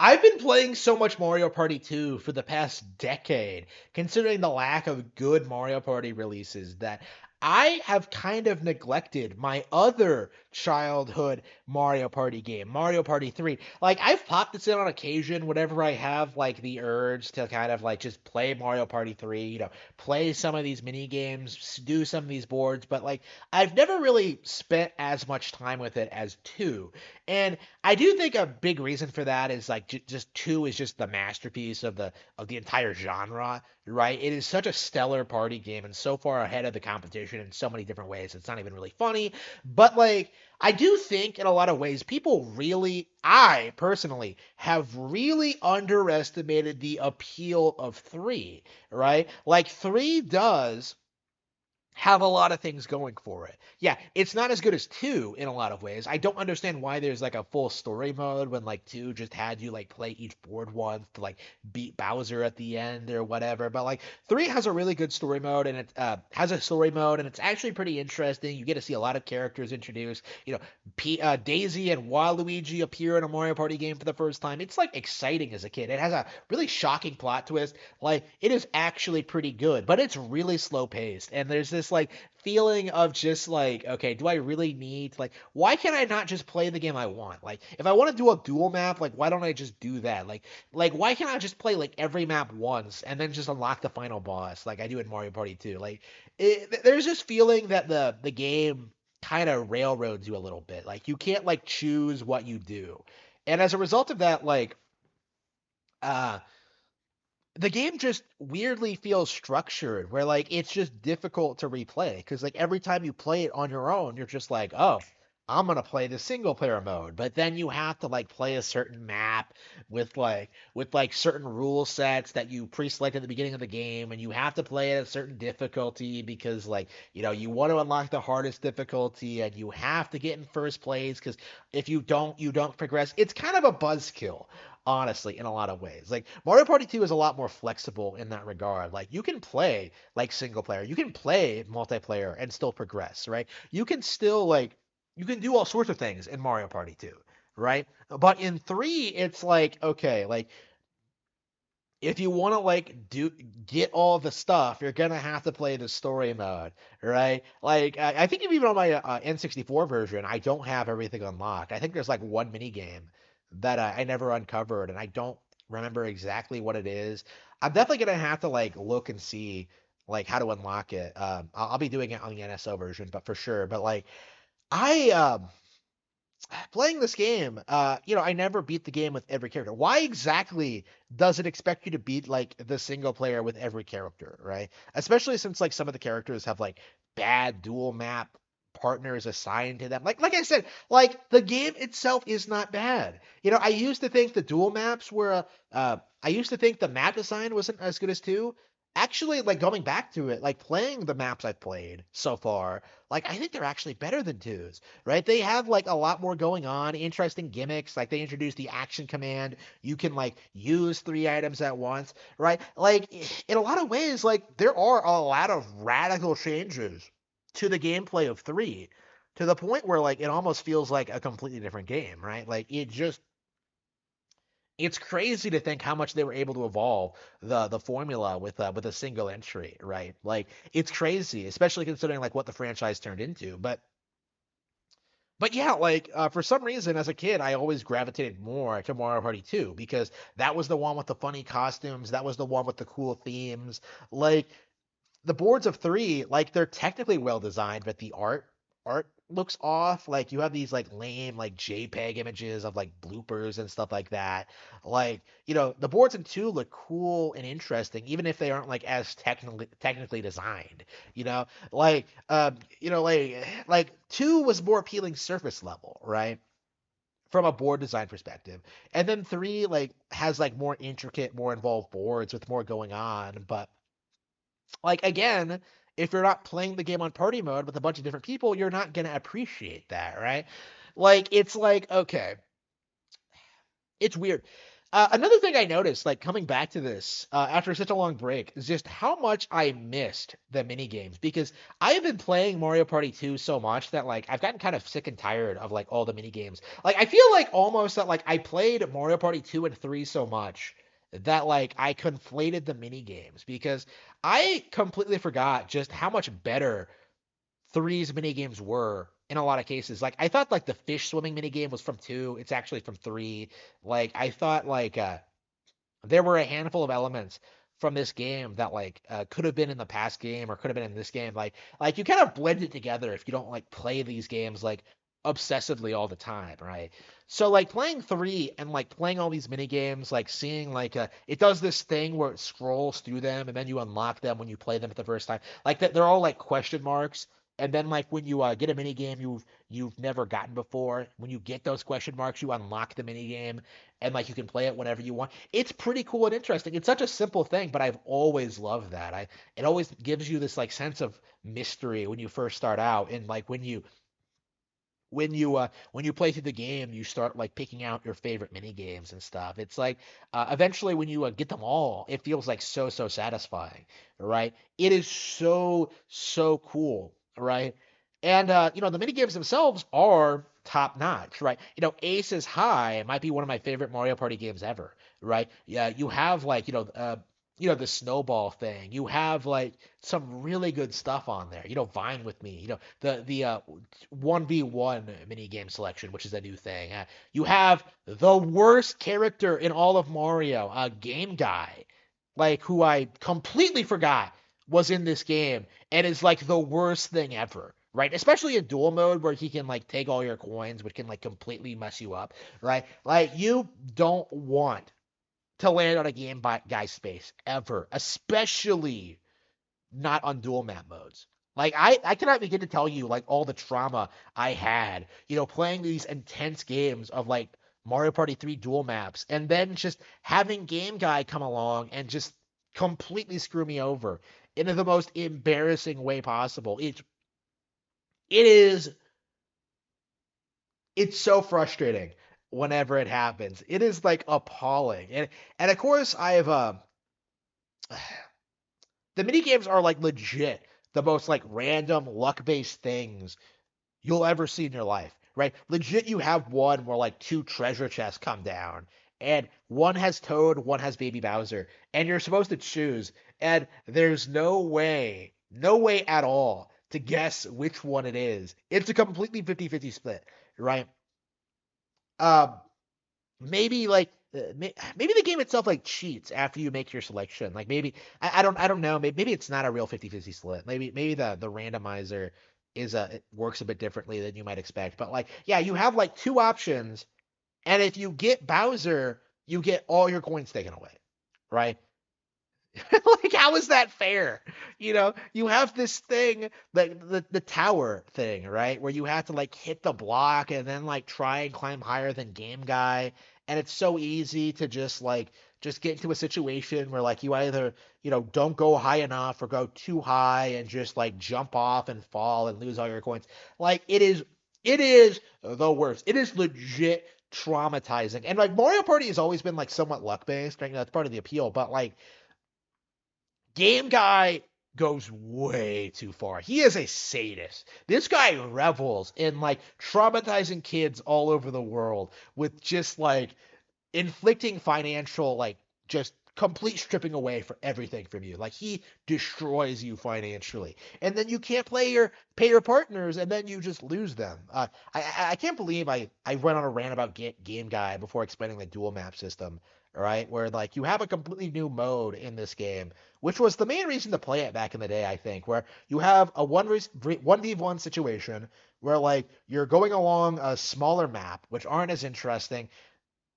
I've been playing so much Mario Party 2 for the past decade, considering the lack of good Mario Party releases, that I have kind of neglected my other childhood Mario Party game, Mario Party 3. Like, I've popped this in on occasion whenever I have, like, the urge to kind of, like, just play Mario Party 3, play some of these mini games, do some of these boards, but, like, I've never really spent as much time with it as 2. And I do think a big reason for that is like just two is just the masterpiece of the entire genre, right? It is such a stellar party game and so far ahead of the competition in so many different ways. It's not even really funny, but like I do think in a lot of ways people really, I personally have really underestimated the appeal of 3, right? Like 3 does have a lot of things going for it. Yeah, it's not as good as 2 in a lot of ways. I don't understand why there's like a full story mode when like 2 just had you like play each board once to like beat Bowser at the end or whatever. But like 3 has a really good story mode and it has a story mode and it's actually pretty interesting. You get to see a lot of characters introduced. Daisy and Waluigi appear in a Mario Party game for the first time. It's like exciting as a kid. It has a really shocking plot twist. Like it is actually pretty good, but it's really slow paced. And there's this like feeling of just like, okay, do I really need like why can't I not just play the game I want? Like if I want to do a dual map, like why don't I just do that? Like why can't I just play like every map once and then just unlock the final boss like I do in Mario Party 2? There's this feeling that the game kind of railroads you a little bit. Like you can't like choose what you do. And as a result of that, like uh the game just weirdly feels structured where like it's just difficult to replay because like every time you play it on your own you're just like, oh, I'm gonna play the single player mode, but then you have to like play a certain map with like certain rule sets that you pre-select at the beginning of the game, and you have to play at a certain difficulty because like you want to unlock the hardest difficulty and you have to get in first place because if you don't progress. It's kind of a buzzkill, honestly, in a lot of ways. Like Mario Party 2 is a lot more flexible in that regard. Like you can play like single player, you can play multiplayer and still progress, right? You can still like you can do all sorts of things in Mario Party 2, right? But in 3 it's like okay, like if you want to like do get all the stuff, you're gonna have to play the story mode, right? Like I think even on my N64 version, I don't have everything unlocked. I think there's like one mini game that I never uncovered, and I don't remember exactly what it is. I'm definitely gonna have to like look and see like how to unlock it. I'll be doing it on the NSO version, but for sure. But like I playing this game, I never beat the game with every character. Why exactly does it expect you to beat like the single player with every character, right? Especially since like some of the characters have like bad dual map partners assigned to them. Like I said, like the game itself is not bad. I used to think the dual maps were I used to think the map design wasn't as good as 2. Actually, like going back to it, like playing the maps I've played so far, like I think they're actually better than 2's, right? They have like a lot more going on, interesting gimmicks. Like they introduced the action command. You can like use 3 items at once, right? Like in a lot of ways, like there are a lot of radical changes to the gameplay of 3 to the point where like it almost feels like a completely different game, right? Like it's crazy to think how much they were able to evolve the formula with a single entry, right? Like it's crazy, especially considering like what the franchise turned into. But yeah, like for some reason as a kid, I always gravitated more to Mario Party 2 because that was the one with the funny costumes, that was the one with the cool themes. Like the boards of 3, like they're technically well designed, but the art looks off. Like you have these like lame like JPEG images of like bloopers and stuff like that. Like, the boards in 2 look cool and interesting, even if they aren't like as technically designed. You know, like 2 was more appealing surface level, right? From a board design perspective. And then 3 like has like more intricate, more involved boards with more going on, but like again, if you're not playing the game on party mode with a bunch of different people, you're not gonna appreciate that, right? Like it's like okay, it's weird. Another thing I noticed, like coming back to this after such a long break, is just how much I missed the mini games because I have been playing Mario Party 2 so much that like I've gotten kind of sick and tired of like all the mini games. Like I feel like almost that like I played Mario Party 2 and 3 so much that like I conflated the mini games because I completely forgot just how much better three's mini games were in a lot of cases. Like I thought like the fish swimming mini game was from two. It's actually from three. Like I thought like there were a handful of elements from this game that like could have been in the past game or could have been in this game. Like you kind of blend it together if you don't like play these games like obsessively all the time, right? So like playing three and like playing all these mini games, like seeing like it does this thing where it scrolls through them and then you unlock them when you play them for the first time. Like that they're all like question marks. And then like when you get a mini game you've never gotten before, when you get those question marks, you unlock the mini game and like you can play it whenever you want. It's pretty cool and interesting. It's such a simple thing, but I've always loved that. I It always gives you this like sense of mystery when you first start out, and like when you play through the game, you start like picking out your favorite mini games and stuff. It's like eventually when you get them all, it feels like so satisfying, right? It is so cool, right? And the mini games themselves are top notch, right? Aces High might be one of my favorite Mario Party games ever, right? Yeah, you have like the snowball thing. You have like some really good stuff on there. Vine with me. The 1v1 mini game selection, which is a new thing. You have the worst character in all of Mario, Game Guy, like who I completely forgot was in this game and is like the worst thing ever. Right, especially in dual mode where he can like take all your coins, which can like completely mess you up. Right, like you don't want to land on a game by guy space ever, especially not on dual map modes. Like I cannot begin to tell you like all the trauma I had, playing these intense games of like Mario Party 3 dual maps and then just having Game Guy come along and just completely screw me over in the most embarrassing way possible. It is it's so frustrating whenever it happens. It is like appalling. And of course I've the mini games are like legit the most like random luck-based things you'll ever see in your life, right? Legit, you have one where like two treasure chests come down, and one has Toad, one has Baby Bowser, and you're supposed to choose, and there's no way at all to guess which one it is. It's a completely 50-50 split, right? Um, maybe like maybe the game itself like cheats after you make your selection. Like maybe I don't know. Maybe it's not a real 50-50 split. Maybe the randomizer it works a bit differently than you might expect. But like yeah, you have like two options, and if you get Bowser, you get all your coins taken away, right? Like, how is that fair? You have this thing, like the tower thing, right? Where you have to like hit the block and then like try and climb higher than Game Guy. And it's so easy to just get into a situation where like you either, don't go high enough or go too high and just like jump off and fall and lose all your coins. Like it is the worst. It is legit traumatizing. And like Mario Party has always been like somewhat luck based, right? That's part of the appeal, but like Game Guy goes way too far. He is a sadist. This guy revels in like traumatizing kids all over the world with just like inflicting financial like just complete stripping away for everything from you. Like he destroys you financially, and then you can't pay your partners, and then you just lose them. I can't believe I went on a rant about Game Guy before explaining the dual map system. Right, where like you have a completely new mode in this game, which was the main reason to play it back in the day, I think, where you have a 1v1 situation where like you're going along a smaller map, which aren't as interesting,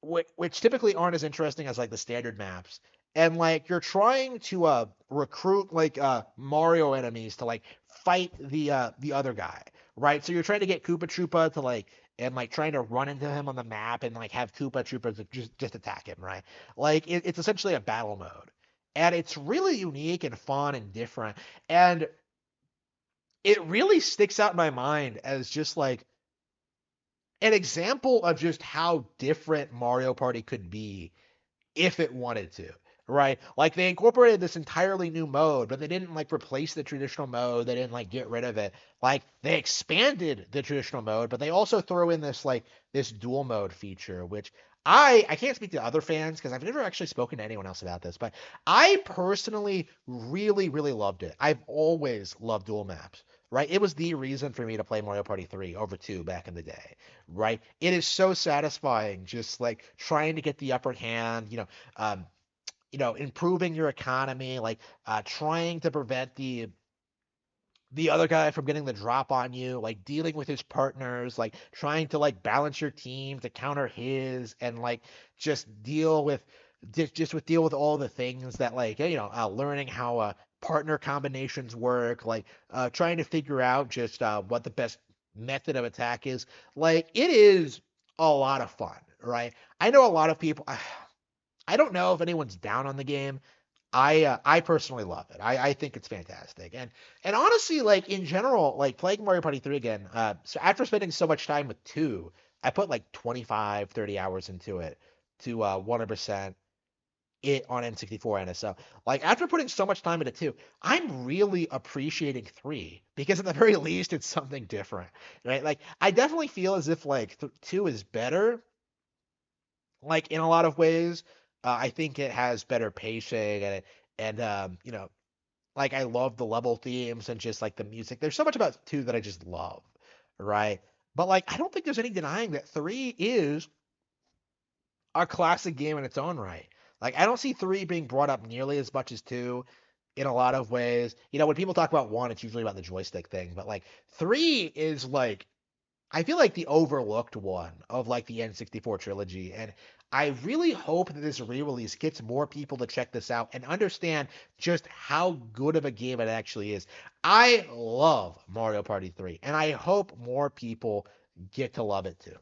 which typically aren't as interesting as like the standard maps. And like you're trying to recruit like Mario enemies to like fight the other guy, right? So you're trying to get Koopa Troopa to like and like trying to run into him on the map and like have Koopa Troopas just attack him, right? Like it's essentially a battle mode. And it's really unique and fun and different. And it really sticks out in my mind as just like an example of just how different Mario Party could be if it wanted to, right? Like they incorporated this entirely new mode, but they didn't like replace the traditional mode. They didn't like get rid of it. Like they expanded the traditional mode, but they also throw in this like this dual mode feature, which I can't speak to other fans because I've never actually spoken to anyone else about this, but I personally really loved it. I've always loved dual maps. Right? It was the reason for me to play Mario Party 3 over 2 back in the day, right? It is so satisfying just like trying to get the upper hand, um, improving your economy, like trying to prevent the other guy from getting the drop on you, like dealing with his partners, like trying to like balance your team to counter his, and like just deal with deal with all the things that like learning how partner combinations work, like trying to figure out just what the best method of attack is. Like it is a lot of fun, right? I know a lot of people. I don't know if anyone's down on the game. I personally love it. I think it's fantastic. And honestly, like in general, like playing Mario Party 3 again, so after spending so much time with 2, I put like 25, 30 hours into it to 100% it on N64 NSO. Like after putting so much time into 2, I'm really appreciating 3 because at the very least it's something different, right? Like I definitely feel as if like 2 is better like in a lot of ways. I think it has better pacing and like I love the level themes and just like the music. There's so much about 2 that I just love, right? But like I don't think there's any denying that 3 is a classic game in its own right. Like I don't see 3 being brought up nearly as much as 2 in a lot of ways. When people talk about 1, it's usually about the joystick thing, but like 3 is like I feel like the overlooked one of like the N64 trilogy, and I really hope that this re-release gets more people to check this out and understand just how good of a game it actually is. I love Mario Party 3, and I hope more people get to love it too.